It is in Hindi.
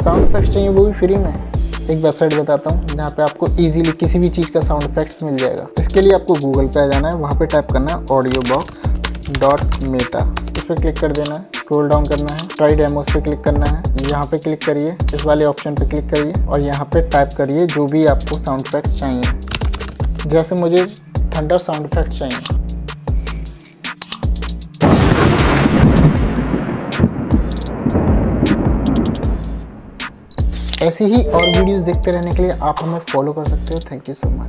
साउंड इफेक्ट्स चाहिए वो भी फ्री में। एक वेबसाइट बताता हूँ जहाँ पे आपको इजीली किसी भी चीज़ का साउंड इफेक्ट्स मिल जाएगा। इसके लिए आपको गूगल पे आ जाना है, वहाँ पे टाइप करना है audiobox.meta। इस पर क्लिक कर देना है, स्क्रॉल डाउन करना है, ट्राई डेमोस पे क्लिक करना है, यहाँ पे क्लिक करिए, इस वाले ऑप्शन पे क्लिक करिए और यहाँ पे टाइप करिए जो भी आपको साउंड इफेक्ट्स चाहिए। जैसे मुझे थंडर साउंड इफेक्ट चाहिए, ऐसे ही और वीडियोस देखते रहने के लिए आप हमें फॉलो कर सकते हो। Thank you so much.